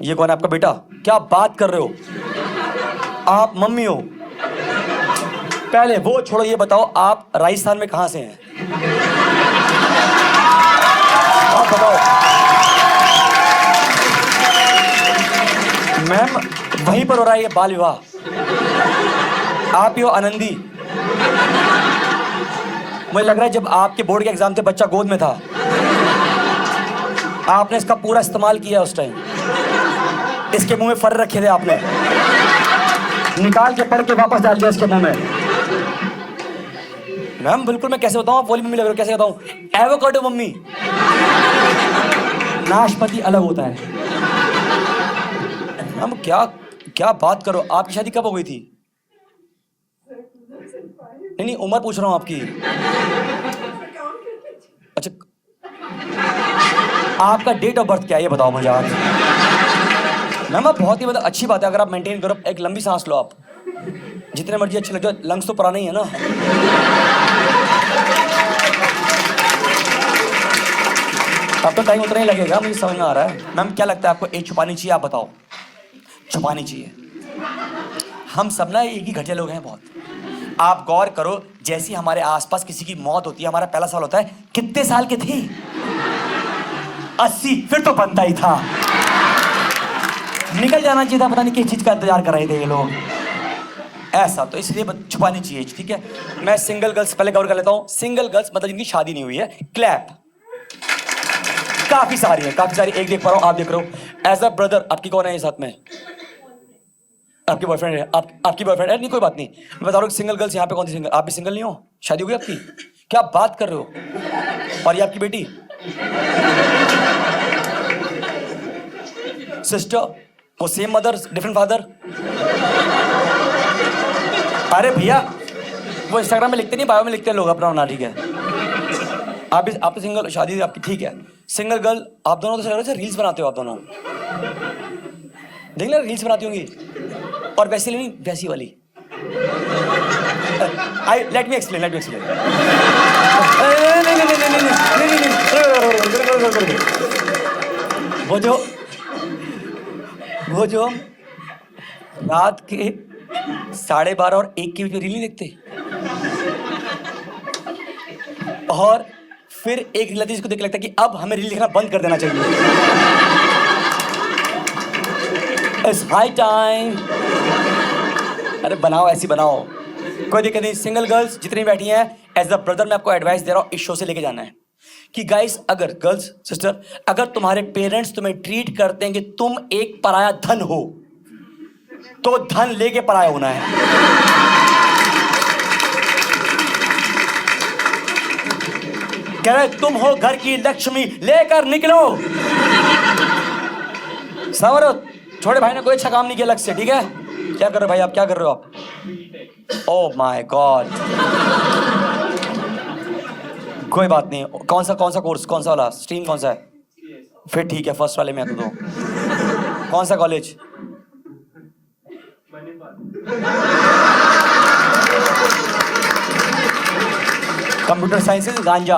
ये कौन है आपका बेटा? क्या बात कर रहे हो? आप मम्मी हो? पहले वो छोड़ो, ये बताओ आप राजस्थान में कहां से हैं? आप बताओ। मैम वहीं पर हो रहा है ये बाल विवाह। आप ही हो आनंदी? मुझे लग रहा है जब आपके बोर्ड के एग्जाम थे बच्चा गोद में था, आपने इसका पूरा इस्तेमाल किया उस टाइम। इसके मुंह में फर रखे थे आपने, निकाल के पढ़ के वापस डाल दिया इसके मुंह में। मैम बिल्कुल, मैं कैसे बताऊं? आप बोली मम्मी लग रहे हो, कैसे बताऊं? एवोकाडो मम्मी, नाशपाती अलग होता है। मैम क्या क्या बात करो, आपकी शादी कब हो गई थी? नहीं नहीं, उम्र पूछ रहा हूं आपकी। अच्छा, आपका डेट ऑफ बर्थ क्या है ये बताओ मुझे आज। मैम आप बहुत ही मतलब अच्छी बात है अगर आप मेंटेन करो। एक लंबी सांस लो आप, जितने मर्जी अच्छे लग जाओ, लंग्स तो पुराने ही है ना। अब तो टाइम उतना ही लगेगा, मुझे समझ में आ रहा है। मैम क्या लगता है आपको एज छुपानी चाहिए? आप बताओ। छुपानी चाहिए। हम सब ना एक ही घटिया लोग हैं बहुत। आप गौर करो, जैसी हमारे आसपास किसी की मौत होती है, हमारा पहला सवाल होता है कितने साल के थे? 80, फिर तो बनता ही था, निकल जाना चाहिए था। पता नहीं किस चीज का इंतजार कर रहे थे ये लोग। ऐसा तो इसलिए छुपानी चाहिए, ठीक है। मैं सिंगल गर्ल्स पहले कवर कर लेता हूं। सिंगल गर्ल्स मतलब जिनकी शादी नहीं हुई है, क्लैप। काफी सारी है, काफी सारी। एक देख पा रहा हूं, आप देख रहे हो। एज अ ब्रदर आपकी कौन है ये साथ में? आपकी बॉयफ्रेंड है? आपकी बॉयफ्रेंड है? नहीं कोई बात नहीं, मैं बता रहा हूँ सिंगल गर्ल्स यहाँ पे कौन सी सिंगल? आप भी सिंगल नहीं हो? शादी हो गई आपकी? क्या बात कर रहे हो? और ये आपकी बेटी? सिस्टर? वो सेम मदर डिफरेंट फादर? अरे भैया वो इंस्टाग्राम में लिखते नहीं, बायो में लिखते हैं लोग अपना होना, ठीक है। आप तो सिंगल, शादी आपकी, ठीक है। सिंगल गर्ल आप दोनों तो रील्स बनाते हो आप दोनों, देख ले रील्स बनाती होंगी। और वैसी नहीं, वैसी वाली। Let me explain. वो जो रात के 12:30 और 1 के बीच में रील नहीं देखते, और फिर एक रील आती है जिसको देख लगता है कि अब हमें रील देखना बंद कर देना चाहिए। It's high time. अरे बनाओ, ऐसी बनाओ, कोई दिक्कत नहीं। सिंगल गर्ल्स जितनी बैठी हैं, एज अ ब्रदर मैं आपको एडवाइस दे रहा हूं, इस शो से लेके जाना है कि गाइस, अगर गर्ल्स सिस्टर, अगर तुम्हारे पेरेंट्स तुम्हें ट्रीट करते हैं कि तुम एक पराया धन हो, तो धन लेके पराया होना है। कह रहे तुम हो घर की लक्ष्मी, लेकर निकलो। समझो, छोटे भाई ने कोई अच्छा काम नहीं किया अलग से, ठीक है। क्या कर रहे हो भाई आप? क्या कर रहे हो आप? ओह माय गॉड, कोई बात नहीं। कौन सा कोर्स, कौन सा वाला स्ट्रीम, कौन सा है? फिर ठीक है, फर्स्ट वाले में आ तो। कौन सा कॉलेज? कंप्यूटर साइंसेज गांजा।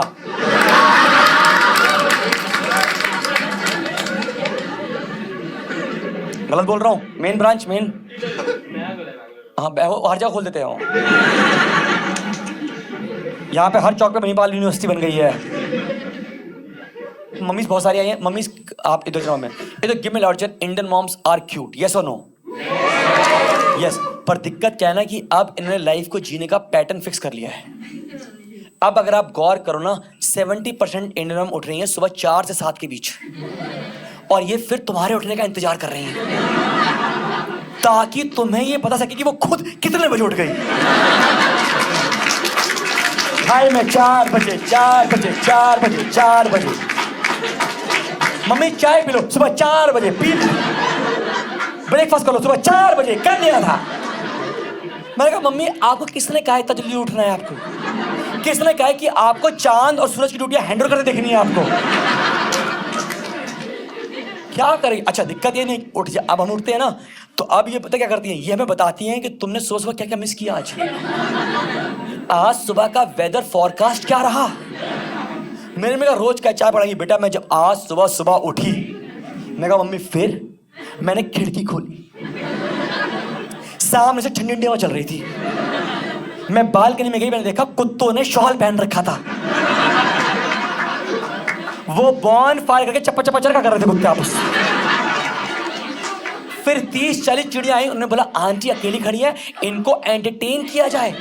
गलत बोल रहा हूँ? मेन ब्रांच, मेन, हाँ हर जगह खोल देते हैं। यहाँ पे हर चौक पे मणिपाल यूनिवर्सिटी बन गई है। मम्मीज बहुत सारी आई हैं। मम्मीज आप इधर जाओ, मैं इधर गिव मी लॉर्जन, Indian moms are cute, yes और नो? यस। पर दिक्कत क्या है ना कि अब इन्होंने लाइफ को जीने का पैटर्न फिक्स कर लिया है। अब अगर आप गौर करो ना, 70% इंडियन मॉम उठ रही हैं सुबह 4 से 7 के बीच, और ये फिर तुम्हारे उठने का इंतजार कर रही हैं ताकि तुम्हें ये पता सके कि वो खुद कितने बजे उठ गई। भाई मैं 4 बजे मम्मी चाय पी लो सुबह 4 बजे, पी ब्रेकफास्ट कर लो सुबह 4 बजे, कर लिया था। मैंने कहा मम्मी आपको किसने कहा इतना जल्दी उठना है? आपको किसने कहा कि आपको चांद और सूरज की ड्यूटियां हैंडल करके देखनी है आपको? क्या करें? अच्छा दिक्कत ये नहीं, उठ जा। अब हम उठते हैं ना, तो अब ये पता क्या करती हैं, ये हमें बताती हैं कि तुमने सुबह क्या क्या मिस किया आज सुबह का वेदर फॉरकास्ट क्या रहा। मेरे रोज क्या चाय पड़ेगी बेटा। मैं जब आज सुबह उठी, मैं कहा मम्मी फिर मैंने खिड़की खोली, सामने से ठंडी ठंडी हवा चल रही थी। मैं बालकनी में गई, मैंने देखा कुत्तों ने शॉल पहन रखा था। वो बॉन फायर करके चप्पा चप्पा चरखा कर रहे थे कुत्ते आपस। फिर 30-40 चिड़िया आई, उन्होंने बोला आंटी अकेली खड़ी है, इनको एंटरटेन किया जाए।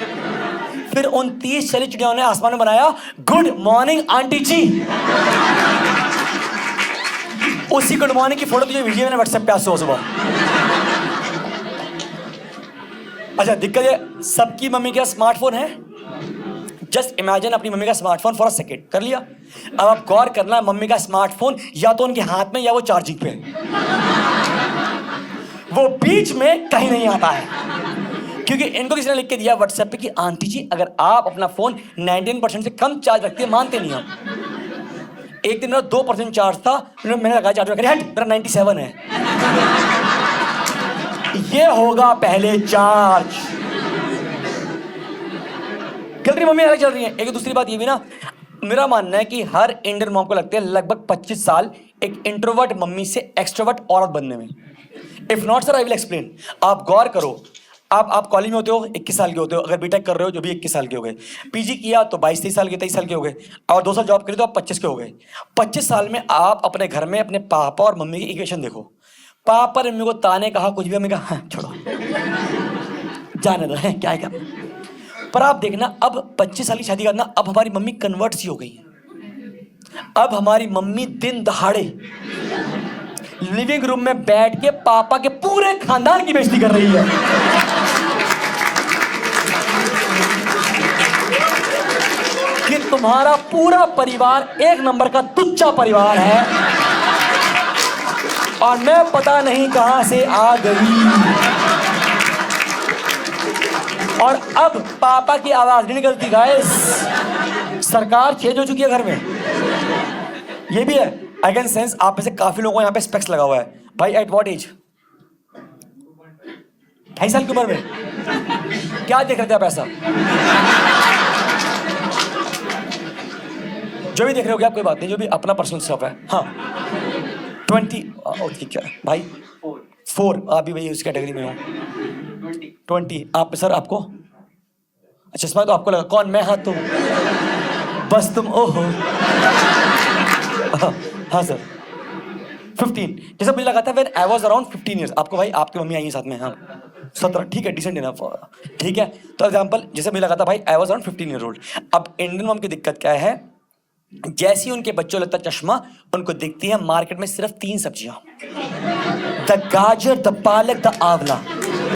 फिर उन 30-40 चिड़ियाओं ने आसमान में बनाया गुड मॉर्निंग आंटी जी। उसी गुड मॉर्निंग की फोटो तुझे वीडियो मैंने व्हाट्सएप पे आज सुबह। अच्छा, दिक्कत है सबकी मम्मी के स्मार्टफोन है। जस्ट इमेजिन अपनी मम्मी का स्मार्टफोन फॉर अ सेकेंड, कर लिया। अब आप गौर करना, मम्मी का स्मार्टफोन या तो उनके हाथ में या वो चार्जिंग पे, वो बीच में कहीं नहीं आता है। क्योंकि इनको किसी ने लिख के दिया व्हाट्सएप पे कि आंटी जी अगर आप अपना फोन 99% से कम चार्ज रखती है, मानते नहीं हम। एक दिन मेरा 2% चार्ज था, मैंने लगाया चार्ज, मेरा 97 है। ये होगा पहले चार्ज। गलती मम्मी अलग चल रही है। एक दूसरी बात ये भी ना, मेरा मानना है कि हर इंडियन मॉम को लगते हैं लगभग 25 साल एक इंट्रोवर्ट मम्मी से एक्सट्रोवर्ट औरत बनने में। If not sir I will explain. आप गौर करो, आप कॉलेज में होते हो 21 साल के होते हो, अगर बीटेक कर रहे हो जो भी 21 साल के हो गए, पीजी किया तो 22-23 साल के 23 साल के हो गए, और 2 साल जॉब करी तो आप 25 के हो गए। 25 साल में आप अपने घर में अपने पापा और मम्मी की इक्वेशन देखो। पापा ने मम्मी को ताने कहा कुछ भी, मम्मी कहा हाँ, छोड़ो जाने दो, है क्या है क्या। पर आप देखना अब 25 साल की शादी करना, अब हमारी मम्मी कन्वर्ट सी हो गई है। अब हमारी मम्मी दिन दहाड़े लिविंग रूम में बैठ के पापा के पूरे खानदान की बेइज्जती कर रही है। कि तुम्हारा पूरा परिवार एक नंबर का तुच्चा परिवार है और मैं पता नहीं कहां से आ गई। और अब पापा की आवाज नहीं निकलती गाइस, सरकार चेंज हो चुकी है घर में। ये भी है, आई कैन सेंस आप में से काफी लोगों को यहाँ पे स्पेक्स लगा हुआ है। भाई एट व्हाट एज? 2.5 साल की उम्र में क्या देख रहे थे आप ऐसा? जो भी देख रहे हो, क्या कोई बात नहीं, जो भी अपना पर्सनल स्टफ है। हाँ 20 ठीक है भाई, 4 आप भी भाई उस कैटेगरी में हो। 20 आप सर, आपको अच्छा चश्मा तो आपको लगा, कौन मैं? हाँ तुम, बस तुम, ओहो हाँ सर 15, जैसे मुझे लगा था when I was around 15 years. आपको भाई आपकी मम्मी आई है साथ में? हाँ 17, ठीक है, डिसेंट इनफ, ठीक है। तो एग्जांपल जैसे मुझे लगा था भाई I was around 15 year old. अब इंडियन मॉम की दिक्कत क्या है, जैसी उनके बच्चों लगता चश्मा, उनको दिखती है मार्केट में सिर्फ 3 सब्जियां, द गाजर, द पालक, द आंवला।